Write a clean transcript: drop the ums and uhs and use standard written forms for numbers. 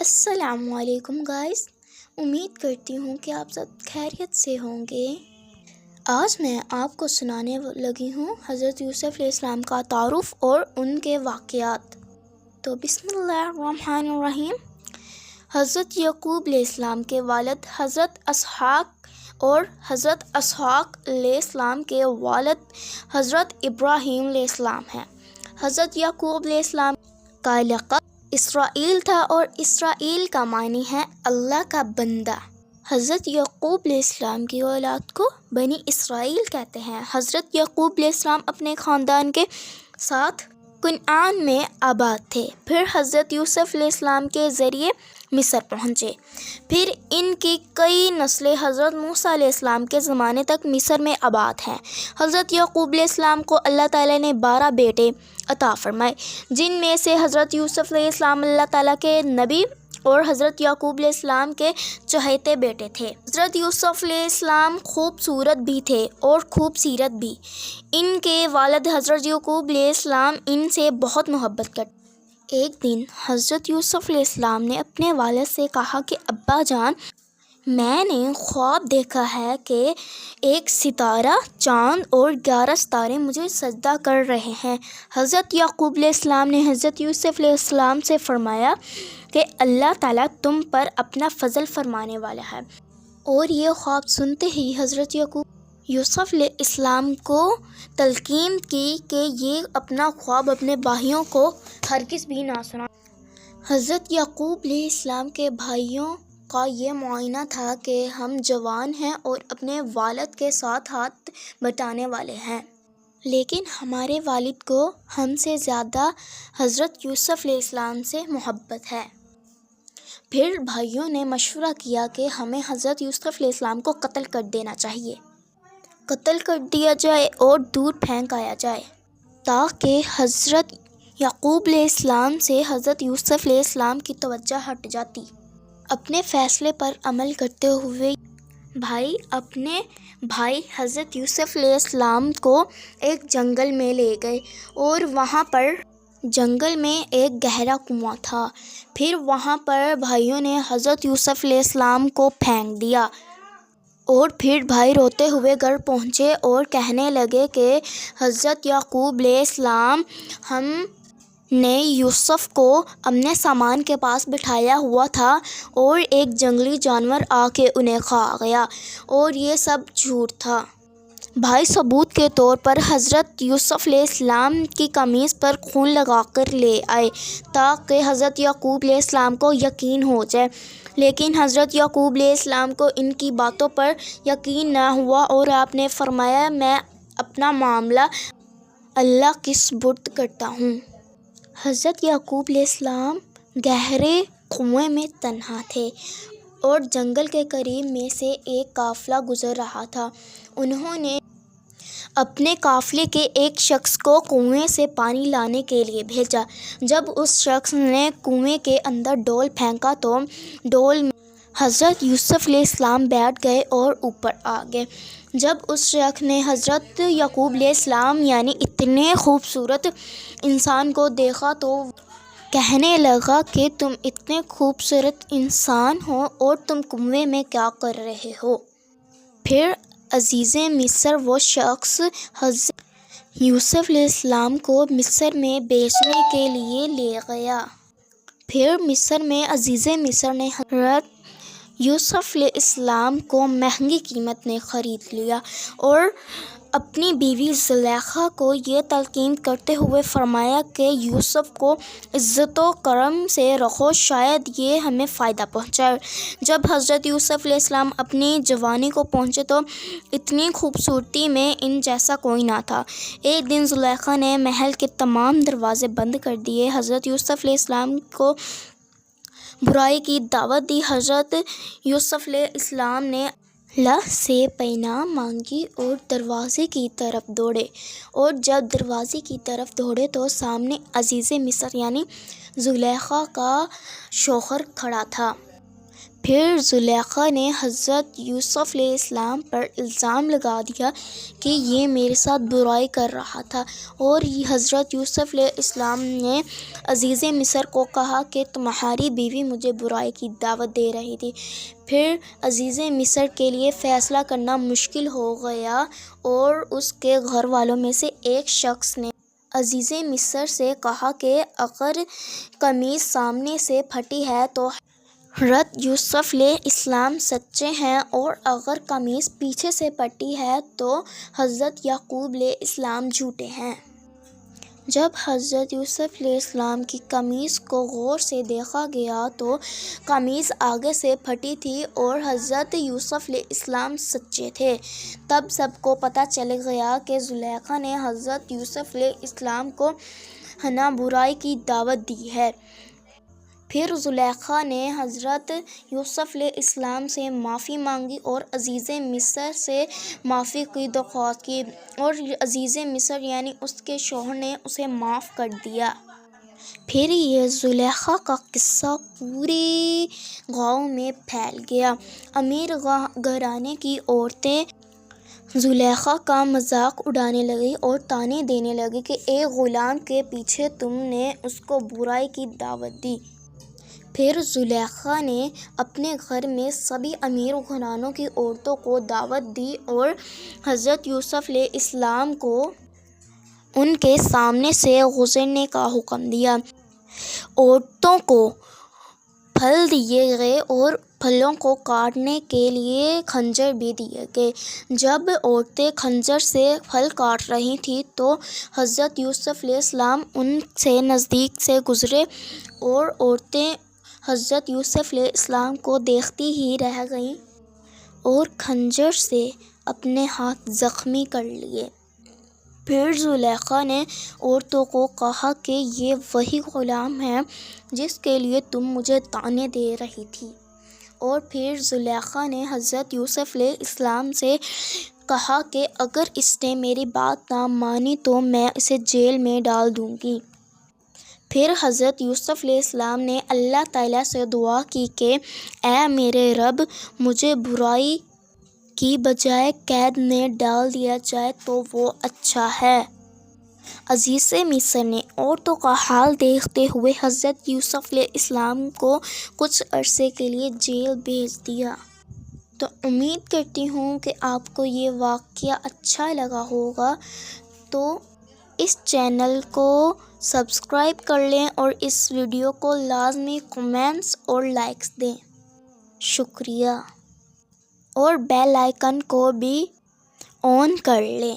السلام علیکم گائز، امید کرتی ہوں کہ آپ سب خیریت سے ہوں گے۔ آج میں آپ کو سنانے لگی ہوں حضرت یوسف علیہ السلام کا تعارف اور ان کے واقعات۔ تو بسم اللہ الرحمن الرحیم۔ حضرت یعقوب علیہ السلام کے والد حضرت اسحاق اور حضرت اسحاق علیہ السلام کے والد حضرت ابراہیم علیہ السلام ہیں۔ حضرت یعقوب علیہ السلام کا لقب اسرائیل تھا اور اسرائیل کا معنی ہے اللہ کا بندہ۔ حضرت یعقوب علیہ السلام کی اولاد کو بنی اسرائیل کہتے ہیں۔ حضرت یعقوب علیہ السلام اپنے خاندان کے ساتھ کنعان میں آباد تھے، پھر حضرت یوسف علیہ السلام کے ذریعے مصر پہنچے، پھر ان کی کئی نسلیں حضرت موسیٰ علیہ السلام کے زمانے تک مصر میں آباد ہیں۔ حضرت یعقوب علیہ السلام کو اللہ تعالیٰ نے 12 بیٹے عطا فرمائے، جن میں سے حضرت یوسف علیہ السلام اللہ تعالیٰ کے نبی اور حضرت یعقوب علیہ السلام کے چہیتے بیٹے تھے۔ حضرت یوسف علیہ السلام خوبصورت بھی تھے اور خوب سیرت بھی۔ ان کے والد حضرت یعقوب علیہ السلام ان سے بہت محبت کرتے۔ ایک دن حضرت یوسف علیہ السلام نے اپنے والد سے کہا کہ ابا جان، میں نے خواب دیکھا ہے کہ ایک ستارہ، چاند اور 11 ستارے مجھے سجدہ کر رہے ہیں۔ حضرت یعقوب علیہ السلام نے حضرت یوسف علیہ السلام سے فرمایا کہ اللہ تعالیٰ تم پر اپنا فضل فرمانے والا ہے، اور یہ خواب سنتے ہی حضرت یوسف علیہ السلام کو تلقین کی کہ یہ اپنا خواب اپنے بھائیوں کو ہرگز بھی نہ سنا۔ حضرت یعقوب علیہ السلام کے بھائیوں کا یہ معائنہ تھا کہ ہم جوان ہیں اور اپنے والد کے ساتھ ہاتھ بٹانے والے ہیں، لیکن ہمارے والد کو ہم سے زیادہ حضرت یوسف علیہ السلام سے محبت ہے۔ پھر بھائیوں نے مشورہ کیا کہ ہمیں حضرت یوسف علیہ السلام کو قتل کر دینا چاہیے، قتل کر دیا جائے اور دور پھینک آیا جائے، تاکہ حضرت یعقوب علیہ السلام سے حضرت یوسف علیہ السلام کی توجہ ہٹ جاتی۔ اپنے فیصلے پر عمل کرتے ہوئے اپنے بھائی حضرت یوسف علیہ السلام کو ایک جنگل میں لے گئے، اور وہاں پر جنگل میں ایک گہرا کنواں تھا۔ پھر وہاں پر بھائیوں نے حضرت یوسف علیہ السلام کو پھینک دیا، اور پھر بھائی روتے ہوئے گھر پہنچے اور کہنے لگے کہ حضرت یعقوب علیہ السلام، ہم نے یوسف کو اپنے سامان کے پاس بٹھایا ہوا تھا اور ایک جنگلی جانور آ کے انہیں کھا گیا، اور یہ سب جھوٹ تھا۔ بھائی ثبوت کے طور پر حضرت یوسف علیہ السلام کی قمیص پر خون لگا کر لے آئے تاکہ حضرت یعقوب علیہ السلام کو یقین ہو جائے، لیکن حضرت یعقوب علیہ السلام کو ان کی باتوں پر یقین نہ ہوا، اور آپ نے فرمایا میں اپنا معاملہ اللہ کے سپرد کرتا ہوں۔ حضرت یعقوب علیہ السلام گہرے کنویں میں تنہا تھے، اور جنگل کے قریب میں سے ایک قافلہ گزر رہا تھا۔ انہوں نے اپنے قافلے کے ایک شخص کو کنویں سے پانی لانے کے لیے بھیجا۔ جب اس شخص نے کنویں کے اندر ڈول پھینکا تو ڈول میں حضرت یوسف علیہ السلام بیٹھ گئے اور اوپر آ گئے۔ جب اس شخص نے حضرت یعقوب علیہ السلام یعنی اتنے خوبصورت انسان کو دیکھا تو کہنے لگا کہ تم اتنے خوبصورت انسان ہو اور تم کنویں میں کیا کر رہے ہو؟ پھر عزیز مصر وہ شخص حضرت یوسف علیہ السلام کو مصر میں بیچنے کے لیے لے گیا۔ پھر مصر میں عزیز مصر نے حضرت یوسف علیہ السلام کو مہنگی قیمت میں خرید لیا، اور اپنی بیوی زلیخا کو یہ تلقین کرتے ہوئے فرمایا کہ یوسف کو عزت و کرم سے رکھو، شاید یہ ہمیں فائدہ پہنچائے۔ جب حضرت یوسف علیہ السلام اپنی جوانی کو پہنچے تو اتنی خوبصورتی میں ان جیسا کوئی نہ تھا۔ ایک دن زلیخا نے محل کے تمام دروازے بند کر دیے، حضرت یوسف علیہ السلام کو برائی کی دعوت دی۔ حضرت یوسف علیہ السلام نے اللہ سے پناہ مانگی اور دروازے کی طرف دوڑے، اور جب دروازے کی طرف دوڑے تو سامنے عزیز مصر یعنی زلیخا کا شوہر کھڑا تھا۔ پھر زلیخا نے حضرت یوسف علیہ السلام پر الزام لگا دیا کہ یہ میرے ساتھ برائی کر رہا تھا، اور حضرت یوسف علیہ السلام نے عزیز مصر کو کہا کہ تمہاری بیوی مجھے برائی کی دعوت دے رہی تھی۔ پھر عزیز مصر کے لیے فیصلہ کرنا مشکل ہو گیا، اور اس کے گھر والوں میں سے ایک شخص نے عزیز مصر سے کہا کہ اگر قمیص سامنے سے پھٹی ہے تو حضرت یوسف علیہ السلام سچے ہیں، اور اگر قمیص پیچھے سے پھٹی ہے تو حضرت یعقوب علیہ السلام جھوٹے ہیں۔ جب حضرت یوسف علیہ السلام کی قمیص کو غور سے دیکھا گیا تو قمیص آگے سے پھٹی تھی اور حضرت یوسف علیہ السلام سچے تھے۔ تب سب کو پتہ چل گیا کہ زلیخا نے حضرت یوسف علیہ السلام کو برائی کی دعوت دی ہے۔ پھر زلیخا نے حضرت یوسف علیہ السلام سے معافی مانگی اور عزیز مصر سے معافی کی درخواست کی، اور عزیز مصر یعنی اس کے شوہر نے اسے معاف کر دیا۔ پھر یہ زلیخا کا قصہ پورے گاؤں میں پھیل گیا۔ امیر گھرانے کی عورتیں زلیخا کا مذاق اڑانے لگیں اور طعنے دینے لگیں کہ ایک غلام کے پیچھے تم نے اس کو برائی کی دعوت دی۔ پھر زلیخا نے اپنے گھر میں سبھی امیر گھرانوں کی عورتوں کو دعوت دی اور حضرت یوسف علیہ السلام کو ان کے سامنے سے گزرنے کا حکم دیا۔ عورتوں کو پھل دیے گئے اور پھلوں کو کاٹنے کے لیے خنجر بھی دیے گئے۔ جب عورتیں خنجر سے پھل کاٹ رہی تھیں تو حضرت یوسف علیہ السلام ان سے نزدیک سے گزرے، اور عورتیں حضرت یوسف علیہ السلام کو دیکھتی ہی رہ گئیں اور خنجر سے اپنے ہاتھ زخمی کر لیے۔ پھر زلیخا نے عورتوں کو کہا کہ یہ وہی غلام ہے جس کے لیے تم مجھے طعنے دے رہی تھی، اور پھر زلیخا نے حضرت یوسف علیہ السلام سے کہا کہ اگر اس نے میری بات نہ مانی تو میں اسے جیل میں ڈال دوں گی۔ پھر حضرت یوسف علیہ السلام نے اللہ تعالیٰ سے دعا کی کہ اے میرے رب، مجھے برائی کی بجائے قید میں ڈال دیا جائے تو وہ اچھا ہے۔ عزیز مصر نے عورتوں کا حال دیکھتے ہوئے حضرت یوسف علیہ السلام کو کچھ عرصے کے لیے جیل بھیج دیا۔ تو امید کرتی ہوں کہ آپ کو یہ واقعہ اچھا لگا ہوگا، تو اس چینل کو سبسکرائب کر لیں اور اس ویڈیو کو لازمی کمنٹس اور لائکس دیں۔ شکریہ، اور بیل آئیکن کو بھی آن کر لیں۔